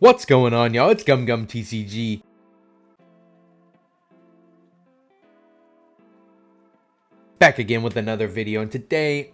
What's going on, y'all? It's Gum TCG. Back again with another video, and today,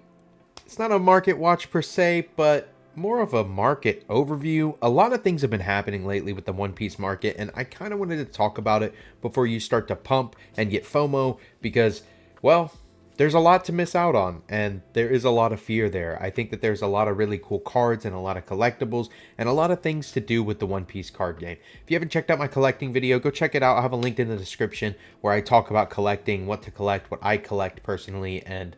it's not a market watch per se, but more of a market overview. A lot of things have been happening lately with the One Piece market, and I kind of wanted to talk about it before you start to pump and get FOMO, because, well, there's a lot to miss out on, and there is a lot of fear there. I think that there's a lot of really cool cards and a lot of collectibles and a lot of things to do with the One Piece card game. If you haven't checked out my collecting video, go check it out. I'll have a link in the description where I talk about collecting, what to collect, what I collect personally, and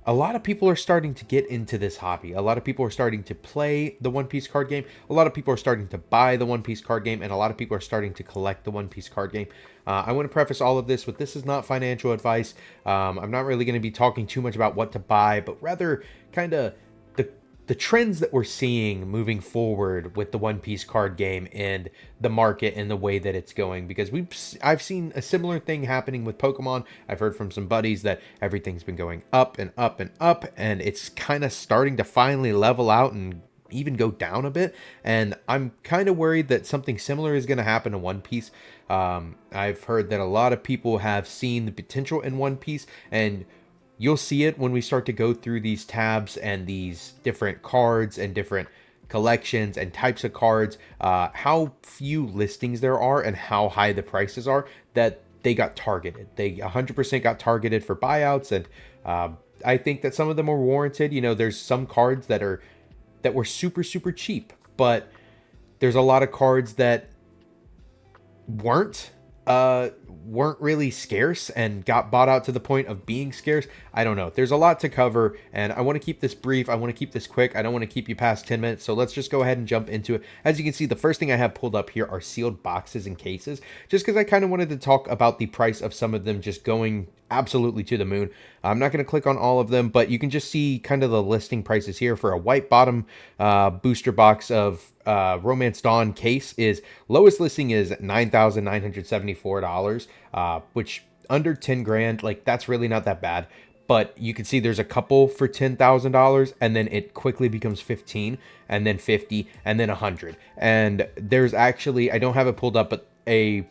a lot of people are starting to get into this hobby. A lot of people are starting to play the One Piece card game. A lot of people are starting to buy the One Piece card game, and a lot of people are starting to collect the One Piece card game. I want to preface all of this with this is not financial advice. I'm not really going to be talking too much about what to buy, but rather kind of the trends that we're seeing moving forward with the One Piece card game and the market and the way that it's going, because I've seen a similar thing happening with Pokemon. I've heard from some buddies that everything's been going up and up and up, and it's kind of starting to finally level out and even go down a bit, and I'm kind of worried that something similar is going to happen to One Piece. I've heard that a lot of people have seen the potential in One Piece, and you'll see it when we start to go through these tabs and these different cards and different collections and types of cards, how few listings there are and how high the prices are, that they got targeted. They 100% got targeted for buyouts, and I think that some of them are warranted. You know, there's some cards that were super cheap, but there's a lot of cards that weren't really scarce and got bought out to the point of being scarce. I don't know. There's a lot to cover, and I want to keep this brief. I want to keep this quick. I don't want to keep you past 10 minutes, so let's just go ahead and jump into it. As you can see, the first thing I have pulled up here are sealed boxes and cases, just because I kind of wanted to talk about the price of some of them just going absolutely to the moon. I'm not going to click on all of them, but you can just see kind of the listing prices here for a white bottom booster box of Romance Dawn case. Is lowest listing is $9,974, which under 10 grand, like, that's really not that bad. But you can see there's a couple for $10,000, and then it quickly becomes 15, and then 50, and then 100. And there's actually, I don't have it pulled up, but a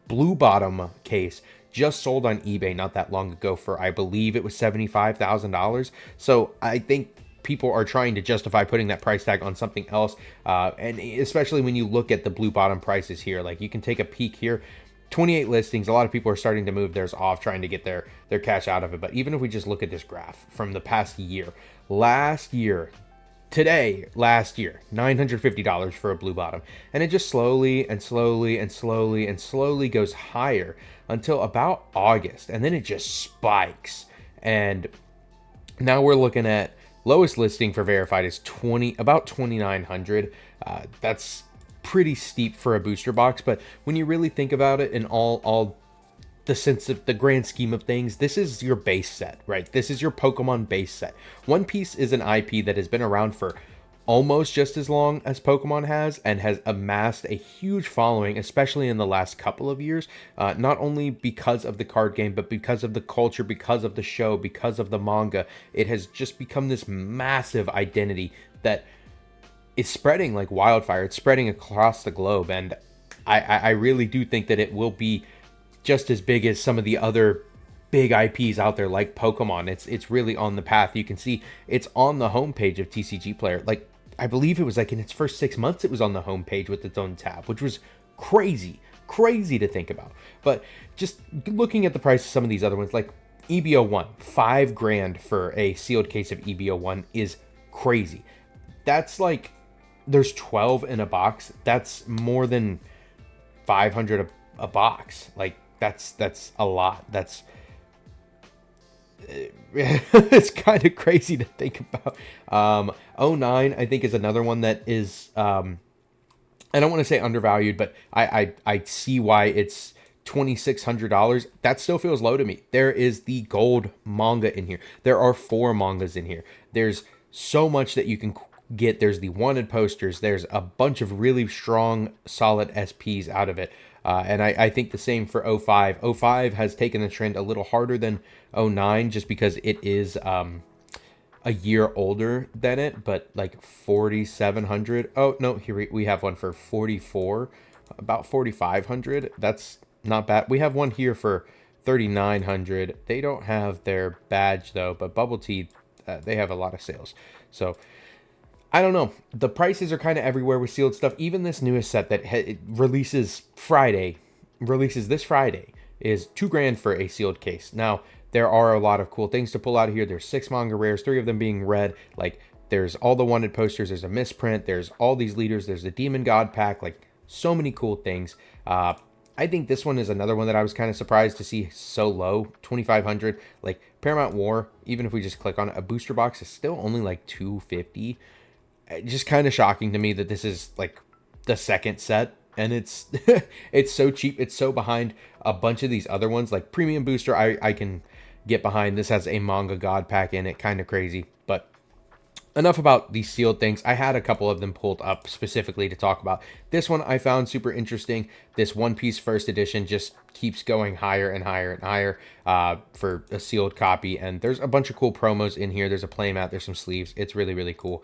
blue bottom case just sold on eBay not that long ago for, I believe it was $75,000. So I think people are trying to justify putting that price tag on something else, and especially when you look at the blue bottom prices here. Like, you can take a peek here. 28 listings. A lot of people are starting to move theirs off, trying to get their cash out of it. But even if we just look at this graph from the past year, last year, $950 for a blue bottom, and it just slowly goes higher until about August, and then it just spikes. And now we're looking at lowest listing for verified is about 2,900. That's pretty steep for a booster box, but when you really think about it in all the sense of the grand scheme of things, this is your base set, right? This is your Pokemon base set. One Piece is an IP that has been around for almost just as long as Pokemon has, and has amassed a huge following, especially in the last couple of years, not only because of the card game, but because of the culture, because of the show, because of the manga. It has just become this massive identity that is spreading like wildfire. It's spreading across the globe, and I really do think that it will be just as big as some of the other big IPs out there like Pokemon. It's really on the path. You can see it's on the homepage of TCG Player. Like, I believe it was like in its first 6 months, it was on the homepage with its own tab, which was crazy to think about. But just looking at the price of some of these other ones, like EBO1, $5,000 for a sealed case of EBO1 is crazy. That's like, there's 12 in a box. That's more than 500 a box. Like, that's a lot. That's it's kind of crazy to think about. '09, I think, is another one that is, I don't want to say undervalued, but I see why it's $2,600. That still feels low to me. There is the gold manga in here. There are 4 mangas in here. There's so much that you can get. There's the wanted posters. There's a bunch of really strong, solid SPs out of it. And I think the same for '05. '05 has taken the trend a little harder than '09, just because it is a year older than it, but like 4,700. Oh no, here we have one for 44, about 4,500. That's not bad. We have one here for 3,900. They don't have their badge though, but Bubble Tea, they have a lot of sales. So I don't know. The prices are kind of everywhere with sealed stuff. Even this newest set that releases this Friday, is $2,000 for a sealed case. Now, there are a lot of cool things to pull out of here. There's 6 manga rares, 3 of them being red. Like, there's all the wanted posters. There's a misprint. There's all these leaders. There's the Demon God pack. Like, so many cool things. I think this one is another one that I was kind of surprised to see so low, 2,500. Like, Paramount War, even if we just click on it, a booster box is still only like 250. Just kind of shocking to me that this is like the second set, and it's it's so cheap. It's so behind a bunch of these other ones. Like Premium Booster, I can get behind. This has a Manga God pack in it, kind of crazy. But enough about these sealed things. I had a couple of them pulled up specifically to talk about. This one I found super interesting. This One Piece first edition just keeps going higher and higher and higher for a sealed copy. And there's a bunch of cool promos in here. There's a playmat. There's some sleeves. It's really, really cool.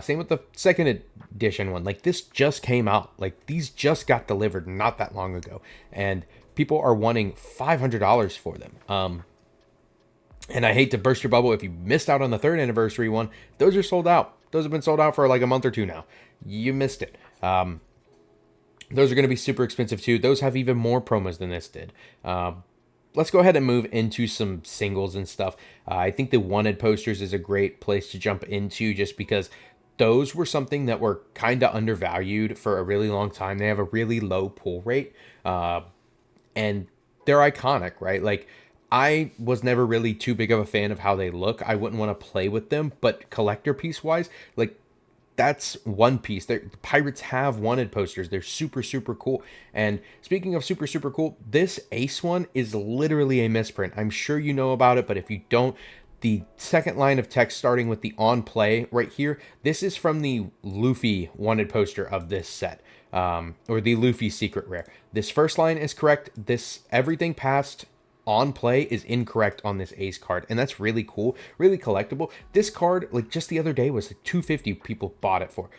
Same with the second edition one. Like, this just came out. Like, these just got delivered not that long ago. And people are wanting $500 for them. And I hate to burst your bubble if you missed out on the 3rd anniversary one. Those are sold out. Those have been sold out for like a month or two now. You missed it. Those are going to be super expensive too. Those have even more promos than this did. Let's go ahead and move into some singles and stuff. I think the wanted posters is a great place to jump into, just because those were something that were kind of undervalued for a really long time. They have a really low pull rate, and they're iconic, right? Like, I was never really too big of a fan of how they look. I wouldn't want to play with them, but collector piece wise, like, that's One Piece. The Pirates have wanted posters. They're super, super cool. And speaking of super, super cool, this Ace one is literally a misprint. I'm sure you know about it, but if you don't, the second line of text starting with the on play right here, this is from the Luffy wanted poster of this set, or the Luffy secret rare. This first line is correct. This everything past on play is incorrect on this Ace card, and that's really cool, really collectible. This card, like, just the other day was like 250. People bought it for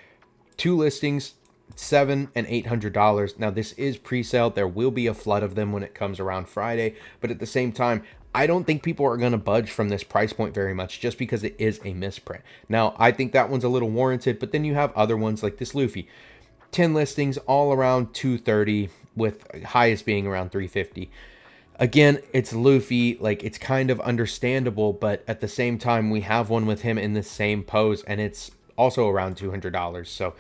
2 listings, $700 and $800. Now, this is pre-sale. There will be a flood of them when it comes around Friday, but at the same time, I don't think people are going to budge from this price point very much, just because it is a misprint. Now, I think that one's a little warranted, but then you have other ones like this Luffy. 10 listings, all around 230, with highest being around 350. Again, it's Luffy, like, it's kind of understandable, but at the same time, we have one with him in the same pose, and it's also around $200. So,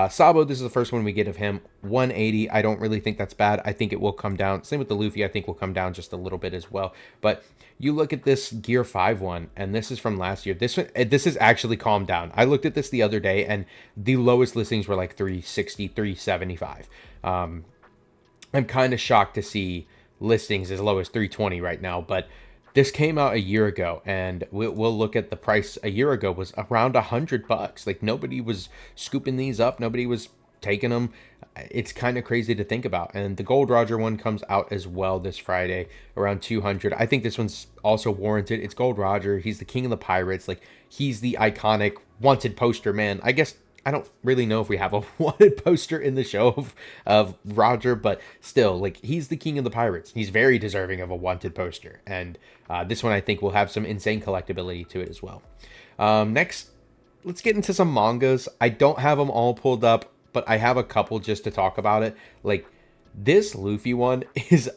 Sabo, this is the first one we get of him, 180. I don't really think that's bad. I think it will come down. Same with the Luffy, I think will come down just a little bit as well. But you look at this Gear 5 one, and this is from last year. This has actually calmed down. I looked at this the other day, and the lowest listings were like 360, 375. I'm kind of shocked to see listings as low as 320 right now, but this came out a year ago, and we'll look at the price a year ago was around $100. Like, nobody was scooping these up, nobody was taking them. It's kind of crazy to think about. And the Gold Roger one comes out as well this Friday, around 200. I think this one's also warranted. It's Gold Roger. He's the king of the pirates. Like, he's the iconic wanted poster, man. I guess I don't really know if we have a wanted poster in the show of Roger, but still, like, he's the king of the pirates. He's very deserving of a wanted poster. And this one, I think, will have some insane collectability to it as well. Next, let's get into some mangas. I don't have them all pulled up, but I have a couple just to talk about it. Like, this Luffy one is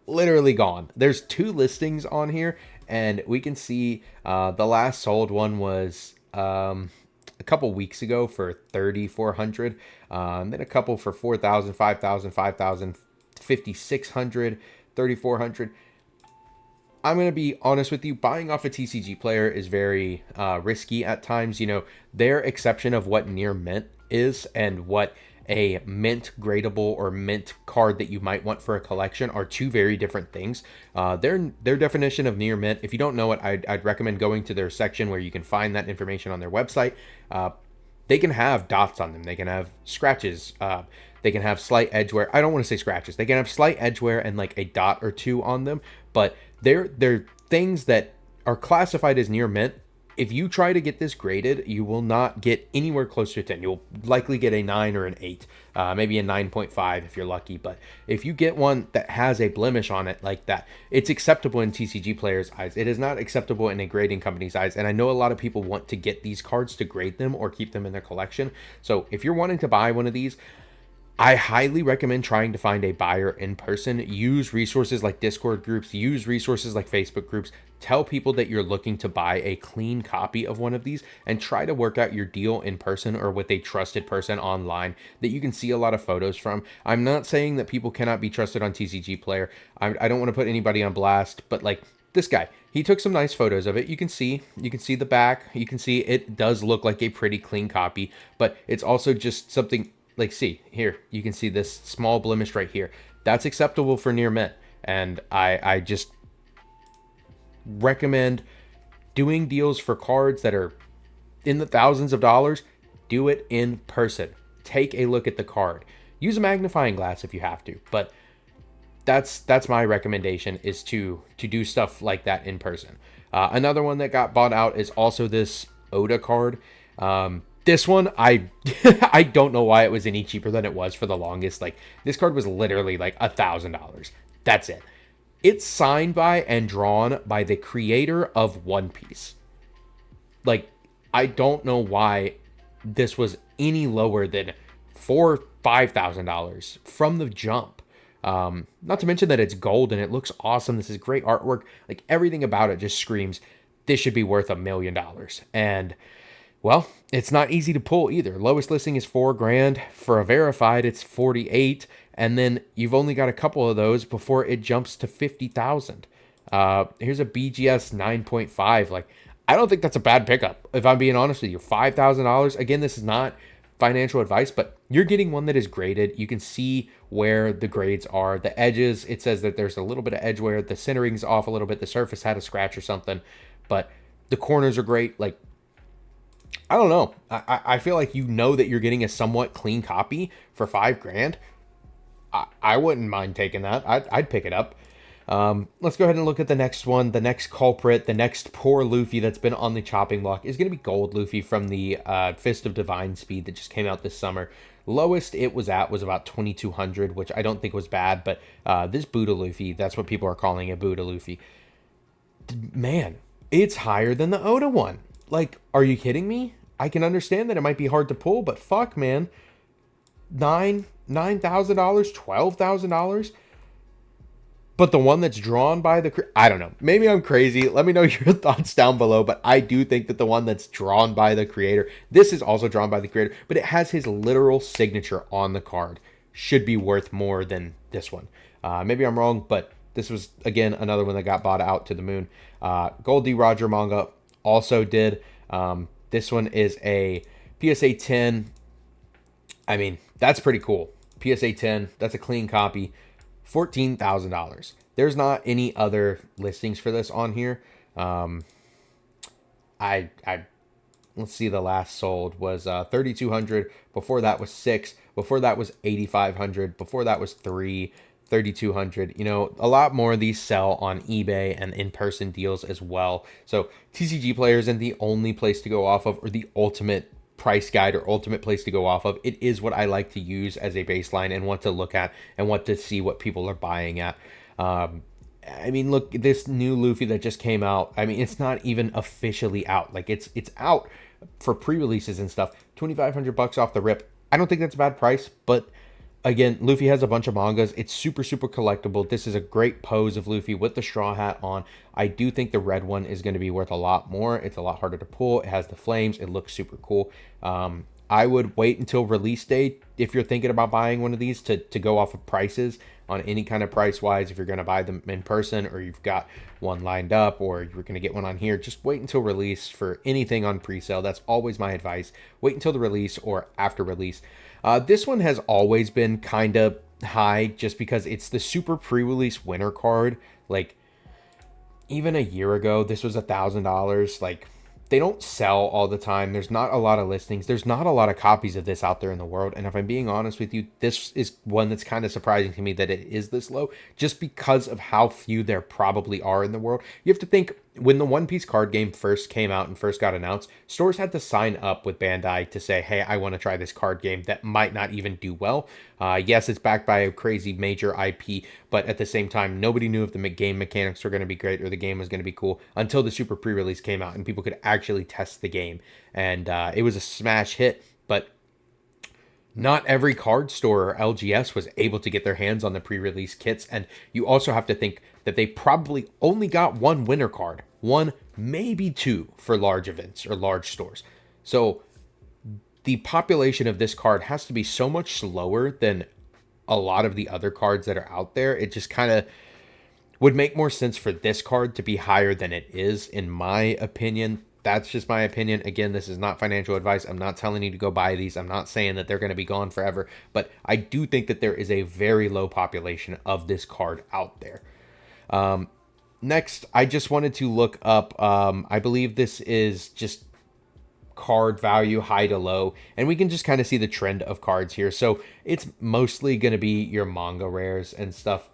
literally gone. There's 2 listings on here, and we can see the last sold one was a couple weeks ago for 3,400, then a couple for 4,000, 5,000, 5,000, 5,600, 3,400. I'm going to be honest with you, buying off a TCG player is very risky at times. You know, their exception of what near mint is and what a mint gradable or mint card that you might want for a collection are 2 very different things. Their definition of near mint, if you don't know it, I'd recommend going to their section where you can find that information on their website. They can have dots on them. They can have scratches. They can have slight edge wear. I don't want to say scratches. They can have slight edge wear and like a dot or 2 on them, but they're things that are classified as near mint If you try to get this graded, you will not get anywhere close to a 10. You'll likely get a 9 or an 8, maybe a 9.5 if you're lucky. But if you get one that has a blemish on it like that, it's acceptable in TCG players' eyes. It is not acceptable in a grading company's eyes. And I know a lot of people want to get these cards to grade them or keep them in their collection. So if you're wanting to buy one of these, I highly recommend trying to find a buyer in person. Use resources like Discord groups, use resources like Facebook groups. Tell people that you're looking to buy a clean copy of one of these and try to work out your deal in person or with a trusted person online that you can see a lot of photos from. I'm not saying that people cannot be trusted on TCG Player. I don't want to put anybody on blast, but like this guy, he took some nice photos of it. You can see the back. You can see it does look like a pretty clean copy, but it's also just something. Like, see here, you can see this small blemish right here. That's acceptable for near mint. And I just recommend doing deals for cards that are in the thousands of dollars. Do it in person. Take a look at the card. Use a magnifying glass if you have to, but that's my recommendation, is to do stuff like that in person. Another one that got bought out is also this Oda card. This one, I I don't know why it was any cheaper than it was for the longest. Like, this card was literally like $1,000. That's it. It's signed by and drawn by the creator of One Piece. Like, I don't know why this was any lower than $5,000 from the jump. Not to mention that it's gold and it looks awesome. This is great artwork. Like, everything about it just screams this should be worth $1 million. And well, it's not easy to pull either. Lowest listing is $4,000. For a verified, it's 48, and then you've only got a couple of those before it jumps to 50,000. Here's a BGS 9.5. Like, I don't think that's a bad pickup, if I'm being honest with you. $5,000. Again, this is not financial advice, but you're getting one that is graded. You can see where the grades are. The edges, it says that there's a little bit of edge wear. The centering's off a little bit. The surface had a scratch or something, but the corners are great. Like, I don't know. I feel like you know that you're getting a somewhat clean copy for $5,000. I wouldn't mind taking that. I'd pick it up. Let's go ahead and look at the next one. The next culprit, the next poor Luffy that's been on the chopping block is going to be Gold Luffy from the Fist of Divine Speed that just came out this summer. Lowest it was at was about 2,200, which I don't think was bad, but this Buddha Luffy, that's what people are calling it, Buddha Luffy. Man, it's higher than the Oda one. Like, are you kidding me? I can understand that it might be hard to pull, but fuck, man. $9,000, $12,000. But the one that's drawn by the... I don't know. Maybe I'm crazy. Let me know your thoughts down below. But I do think that the one that's drawn by the creator... This is also drawn by the creator, but it has his literal signature on the card. Should be worth more than this one. Maybe I'm wrong, but this was, again, another one that got bought out to the moon. Gold D. Roger Manga also did. This one is a PSA 10. I mean, that's pretty cool. PSA 10, that's a clean copy. $14,000. There's not any other listings for this on here. Let's see, the last sold was 3,200. Before that was 6. Before that was 8,500. Before that was 3. 3,200. You know, a lot more of these sell on eBay and in-person deals as well. So TCG Player isn't the only place to go off of, or the ultimate price guide or ultimate place to go off of. It is what I like to use as a baseline and want to look at and want to see what people are buying at. I mean, look, this new Luffy that just came out, I mean, it's not even officially out. Like, it's out for pre-releases and stuff. $2,500 off the rip. I don't think that's a bad price, but again, Luffy has a bunch of mangas. It's super, super collectible. This is a great pose of Luffy with the straw hat on. I do think the red one is going to be worth a lot more. It's a lot harder to pull. It has the flames. It looks super cool. I would wait until release date if you're thinking about buying one of these to go off of prices on any kind of price-wise. If you're going to buy them in person or you've got one lined up or you're going to get one on here, just wait until release for anything on pre-sale. That's always my advice. Wait until the release or after release. This one has always been kind of high just because it's the super pre-release winter card. Like, even a year ago, this was $1,000. Like, they don't sell all the time. There's not a lot of listings. There's not a lot of copies of this out there in the world. And if I'm being honest with you, this is one that's kind of surprising to me that it is this low just because of how few there probably are in the world. You have to think when the One Piece card game first came out and first got announced, stores had to sign up with Bandai to say, hey, I want to try this card game that might not even do well. Yes, it's backed by a crazy major IP, but at the same time, nobody knew if the game mechanics were going to be great or the game was going to be cool until the Super pre-release came out and people could actually test the game. And it was a smash hit, but not every card store or LGS was able to get their hands on the pre-release kits, and you also have to think that they probably only got one winner card, one, maybe two for large events or large stores. So the population of this card has to be so much slower than a lot of the other cards that are out there. It just kind of would make more sense for this card to be higher than it is, in my opinion. That's just my opinion. Again, this is not financial advice. I'm not telling you to go buy these. I'm not saying that they're going to be gone forever, but I do think that there is a very low population of this card out there. Next, I just wanted to look up, I believe this is just card value high to low, and we can just kind of see the trend of cards here. So it's mostly going to be your manga rares and stuff.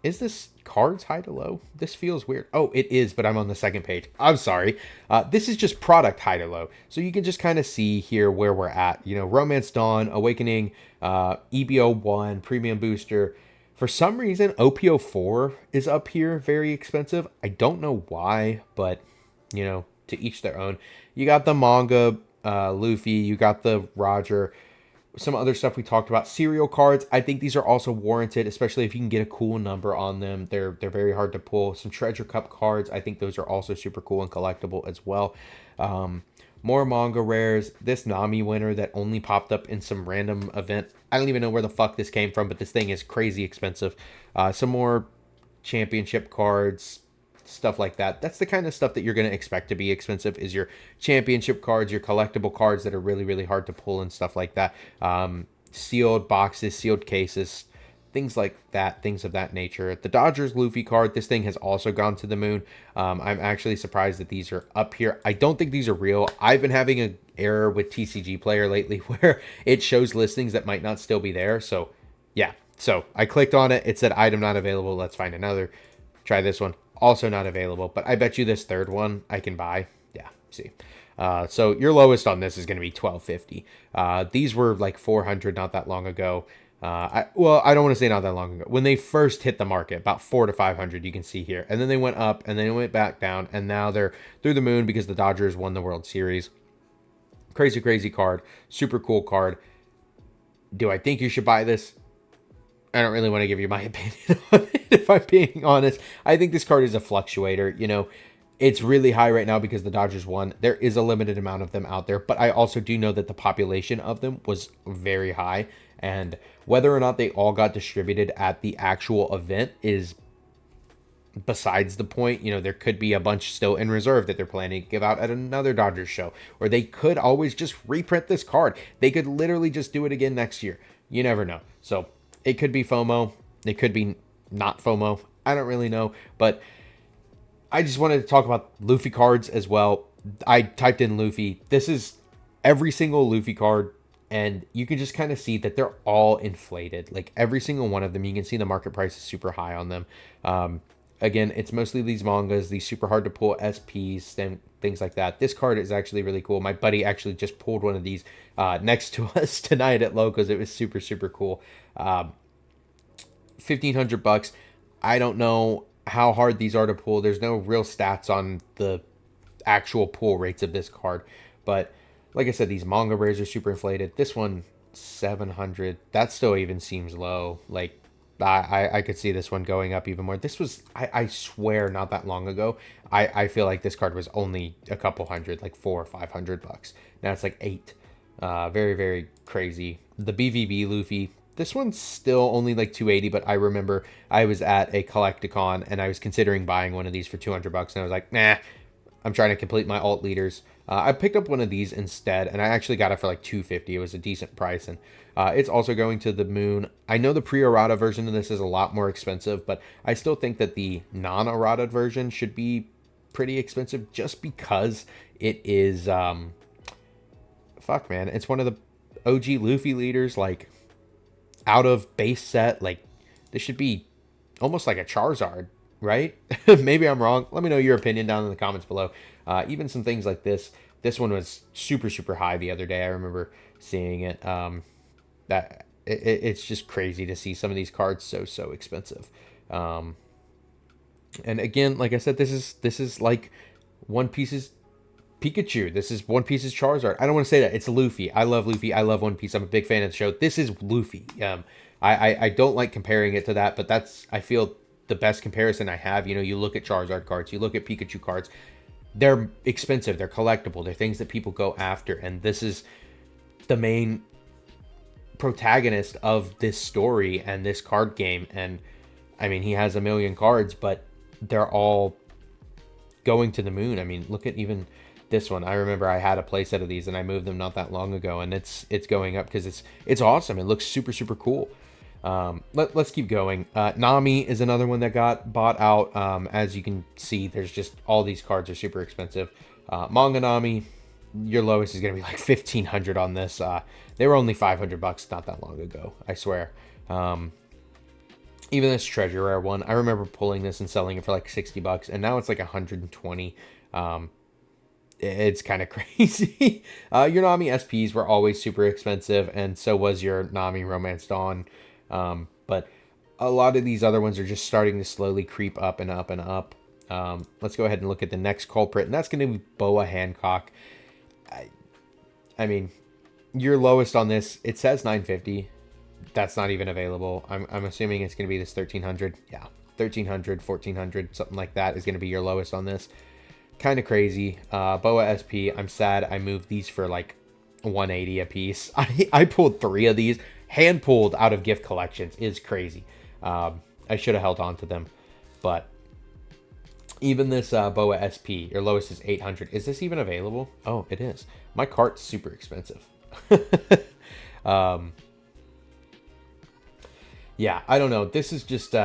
Is this cards high to low? This feels weird. Oh, it is, but I'm on the second page. I'm sorry. This is just product high to low. So you can just kind of see here where we're at. You know, Romance Dawn, Awakening, EBO1, Premium Booster. For some reason, OPO4 is up here, very expensive. I don't know why, but, you know, to each their own. You got the Manga, Luffy. You got the Roger. Some other stuff we talked about. Serial cards, I think these are also warranted, especially if you can get a cool number on them. They're very hard to pull. Some Treasure Cup cards, I think those are also super cool and collectible as well. More manga rares. This Nami winner that only popped up in some random event. I don't even know where the fuck this came from, but this thing is crazy expensive. Some more championship cards, stuff like that. That's the kind of stuff that you're going to expect to be expensive, is your championship cards, your collectible cards that are really, really hard to pull and stuff like that. Sealed boxes, sealed cases, things like that, things of that nature. The Dodgers Luffy card, this thing has also gone to the moon. I'm actually surprised that these are up here. I don't think these are real. I've been having an error with TCG Player lately where it shows listings that might not still be there. So yeah, so I clicked on it. It said item not available. Let's find another. Try this one. Also not available, but I bet you this third one I can buy. Yeah, see. So your lowest on this is going to be $12.50. These were like $400 not that long ago. I don't want to say not that long ago. When they first hit the market, about $400 to $500, you can see here. And then they went up, and then it went back down, and now they're through the moon because the Dodgers won the World Series. Crazy, crazy card. Super cool card. Do I think you should buy this? I don't really want to give you my opinion on it, if I'm being honest. I think this card is a fluctuator. You know, it's really high right now because the Dodgers won. There is a limited amount of them out there, but I also do know that the population of them was very high. And whether or not they all got distributed at the actual event is besides the point. You know, there could be a bunch still in reserve that they're planning to give out at another Dodgers show, or they could always just reprint this card. They could literally just do it again next year. You never know. So it could be FOMO. It could be not FOMO. I don't really know. But I just wanted to talk about Luffy cards as well. I typed in Luffy. This is every single Luffy card. And you can just kind of see that they're all inflated. Like every single one of them. You can see the market price is super high on them. Again, it's mostly these mangas. These super hard to pull SPs and things like that. This card is actually really cool. My buddy actually just pulled one of these next to us tonight at Locos. It was super, super cool. $1,500. I don't know how hard these are to pull. There's no real stats on the actual pull rates of this card, but like I said, these manga rares are super inflated. This one, 700. That still even seems low. Like I could see this one going up even more. This was, I swear, not that long ago. I feel like this card was only a couple hundred, like $400 or $500. Now it's like $8. Very, very crazy. The BVB Luffy. This one's still only like $280, but I remember I was at a Collecticon and I was considering buying one of these for $200, and I was like, nah, I'm trying to complete my alt leaders. I picked up one of these instead, and I actually got it for like $250. It was a decent price, and it's also going to the moon. I know the pre-errata version of this is a lot more expensive, but I still think that the non-errata version should be pretty expensive just because it is, fuck, man. It's one of the OG Luffy leaders, like, out of base set. Like, this should be almost like a Charizard. right? Maybe I'm wrong. Let me know your opinion down in the comments below. Even some things like this. This one was super, super high the other day. I remember seeing it. It's just crazy to see some of these cards so expensive. And again, like I said, this is like One Piece's Pikachu. This is One Piece's Charizard. I don't want to say that. It's Luffy. I love Luffy. I love One Piece. I'm a big fan of the show. This is Luffy. I don't like comparing it to that, but that's, I feel, the best comparison I have. You know, you look at Charizard cards, you look at Pikachu cards. They're expensive. They're collectible. They're things that people go after. And this is the main protagonist of this story and this card game. And I mean, he has a million cards, but they're all going to the moon. I mean, look at even this one. I remember I had a playset of these and I moved them not that long ago, and it's going up because it's awesome. It looks super cool. Let's keep going. Nami is another one that got bought out. As you can see, there's just all these cards are super expensive. Manga Nami, your lowest is going to be like 1,500 on this. They were only 500 bucks not that long ago, I swear. Even this treasure rare one, I remember pulling this and selling it for like 60 bucks, and now it's like 120. It's kind of crazy. Your Nami SPs were always super expensive, and so was your Nami Romance Dawn. But a lot of these other ones are just starting to slowly creep up and up and up. Let's go ahead and look at the next culprit, and that's going to be Boa Hancock. I mean, your lowest on this, it says 950. That's not even available. I'm assuming it's going to be this 1,300. Yeah, 1,300, 1,400, something like that is going to be your lowest on this. Kind of crazy. Boa SP, I'm sad I moved these for like 180 a piece. I pulled 3 of these. Hand pulled out of gift collections is crazy. I should have held on to them. But even this Boa SP, your lowest is 800. Is this even available? Oh, it is. My cart's super expensive. Yeah, I don't know. This is just,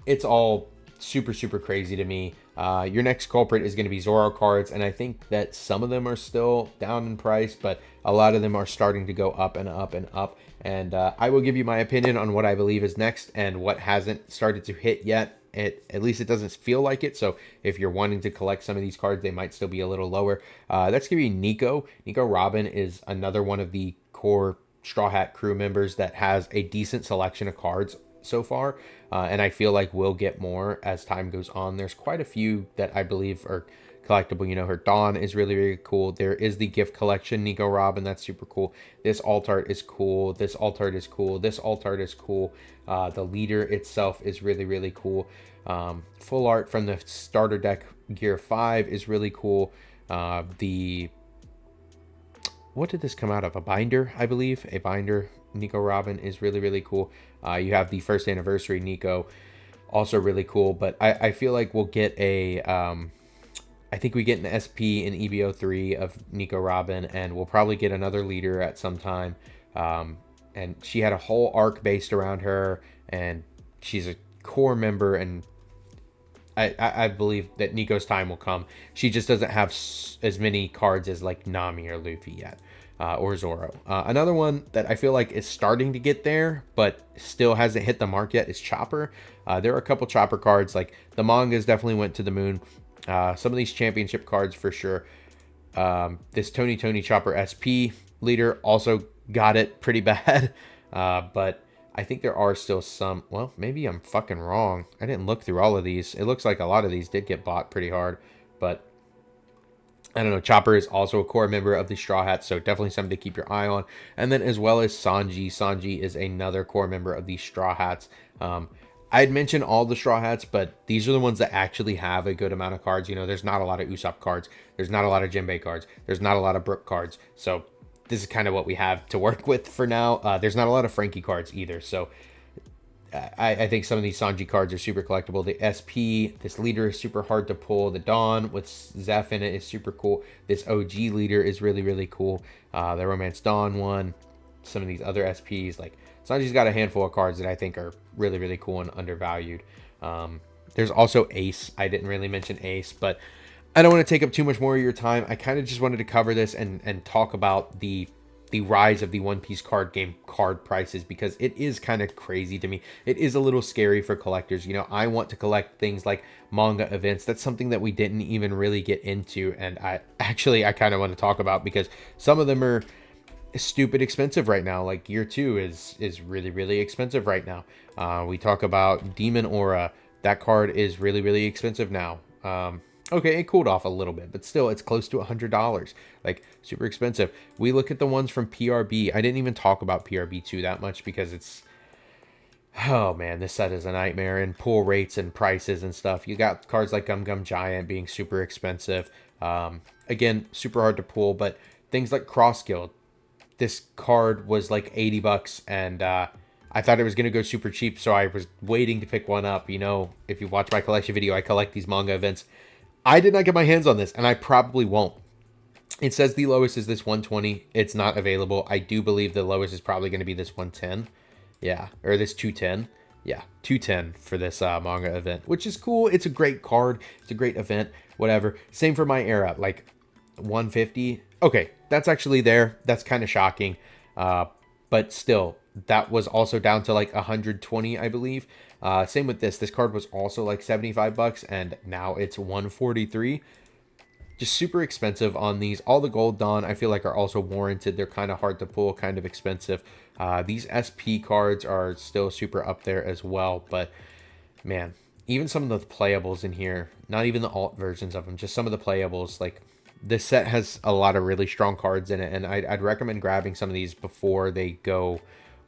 it's all super crazy to me. Your next culprit is going to be Zoro cards, and I think that some of them are still down in price, but a lot of them are starting to go up and up and up. And I will give you my opinion on what I believe is next and what hasn't started to hit yet. At least it doesn't feel like it. So if you're wanting to collect some of these cards, they might still be a little lower. That's going to be Nico. Nico Robin is another one of the core Straw Hat crew members that has a decent selection of cards so far, and I feel like we'll get more as time goes on. There's quite a few that I believe are collectible. You know, her Dawn is really cool. There is the gift collection Nico Robin, that's super cool. This alt art is cool. This alt art is cool. This alt art is cool. The leader itself is really cool. Full art from the starter deck Gear 5 is really cool. What did this come out of? A binder, I believe. A binder Nico Robin is really cool. You have the first anniversary Nico, also really cool. But I feel like we'll get a, I think we get an SP in EBO 3 of Nico Robin, and we'll probably get another leader at some time. And she had a whole arc based around her, and she's a core member, and I believe that Nico's time will come. She just doesn't have as many cards as like Nami or Luffy yet, or Zoro. Another one that I feel like is starting to get there, but still hasn't hit the mark yet is Chopper. There are a couple Chopper cards, like the mangas definitely went to the moon. Some of these championship cards for sure. This Tony Chopper SP leader also got it pretty bad, but I think there are still some. Well, maybe I'm fucking wrong. I didn't look through all of these. It looks like a lot of these did get bought pretty hard, but I don't know. Chopper is also a core member of the Straw Hats, so definitely something to keep your eye on. And then as well as Sanji. Sanji is another core member of the Straw Hats. I'd mentioned all the Straw Hats, but these are the ones that actually have a good amount of cards. You know, there's not a lot of Usopp cards. There's not a lot of Jinbei cards. There's not a lot of Brook cards. So this is kind of what we have to work with for now. There's not a lot of Frankie cards either. So I think some of these Sanji cards are super collectible. The SP, this leader is super hard to pull. The Dawn with Zeph in it is super cool. This OG leader is really cool. The Romance Dawn one. Some of these other SPs, like Sanji's got a handful of cards that I think are really cool and undervalued. There's also Ace. I didn't really mention Ace, but I don't want to take up too much more of your time. I kind of just wanted to cover this and talk about the the rise of the One Piece card game card prices, because it is kind of crazy to me. It is a little scary for collectors. You know, I want to collect things like manga events. That's something that we didn't even really get into, and I kind of want to talk about, because some of them are stupid expensive right now. Like Year 2 is really expensive right now. We talk about Demon Aura. That card is really expensive now. Okay, it cooled off a little bit, but still, it's close to $100. Like, super expensive. We look at the ones from PRB. I didn't even talk about PRB 2 that much, because it's... Oh, man, this set is a nightmare. And pull rates and prices and stuff. You got cards like Gum Gum Giant being super expensive. Again, super hard to pull, but things like Cross Guild. This card was like 80 bucks, and I thought it was going to go super cheap, so I was waiting to pick one up. You know, if you watch my collection video, I collect these manga events. I did not get my hands on this, and I probably won't. It says the lowest is this 120. It's not available. I do believe the lowest is probably going to be this 110. Yeah, or this 210. Yeah, 210 for this manga event, which is cool. It's a great card. It's a great event, whatever. Same for my era, like 150. Okay, that's actually there. That's kind of shocking. But still, that was also down to like 120, I believe. Same with this. This card was also like 75 bucks, and now it's 143. Just super expensive on these. All the Gold Dawn, I feel like, are also warranted. They're kind of hard to pull, kind of expensive. These SP cards are still super up there as well, but man, even some of the playables in here, not even the alt versions of them, just some of the playables, like, this set has a lot of really strong cards in it, and I'd recommend grabbing some of these before they go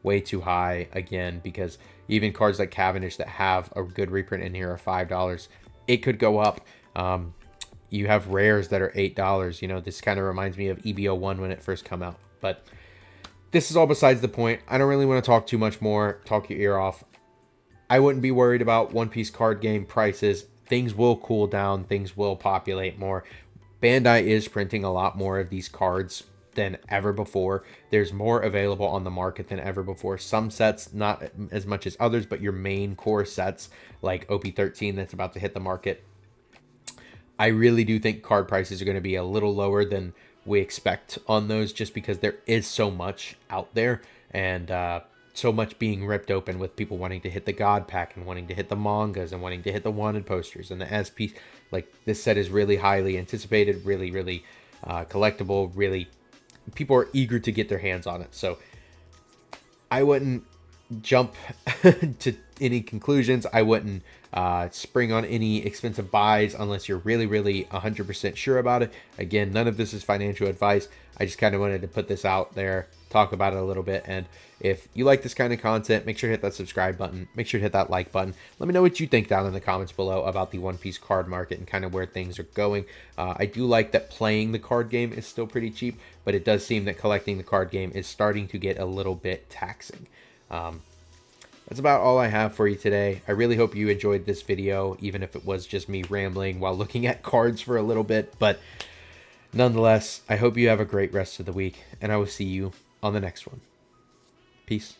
way too high again, because even cards like Cavendish that have a good reprint in here are $5. It could go up. You have rares that are $8. You know, this kind of reminds me of EBO1 when it first come out. But this is all besides the point. I don't really want to talk too much more. Talk your ear off. I wouldn't be worried about One Piece card game prices. Things will cool down. Things will populate more. Bandai is printing a lot more of these cards than ever before. There's more available on the market than ever before. Some sets, not as much as others, but your main core sets like OP13 that's about to hit the market, I really do think card prices are going to be a little lower than we expect on those, just because there is so much out there, and so much being ripped open, with people wanting to hit the God Pack and wanting to hit the mangas and wanting to hit the wanted posters and the SP. Like, this set is really highly anticipated, really collectible, really, people are eager to get their hands on it. So I wouldn't jump to any conclusions. I wouldn't spring on any expensive buys unless you're really 100% sure about it. Again, none of this is financial advice. I just kind of wanted to put this out there, talk about it a little bit. And if you like this kind of content, make sure to hit that subscribe button. Make sure to hit that like button. Let me know what you think down in the comments below about the One Piece card market and kind of where things are going. I do like that playing the card game is still pretty cheap, but it does seem that collecting the card game is starting to get a little bit taxing. That's about all I have for you today. I really hope you enjoyed this video, even if it was just me rambling while looking at cards for a little bit. But nonetheless, I hope you have a great rest of the week, and I will see you on the next one. Peace.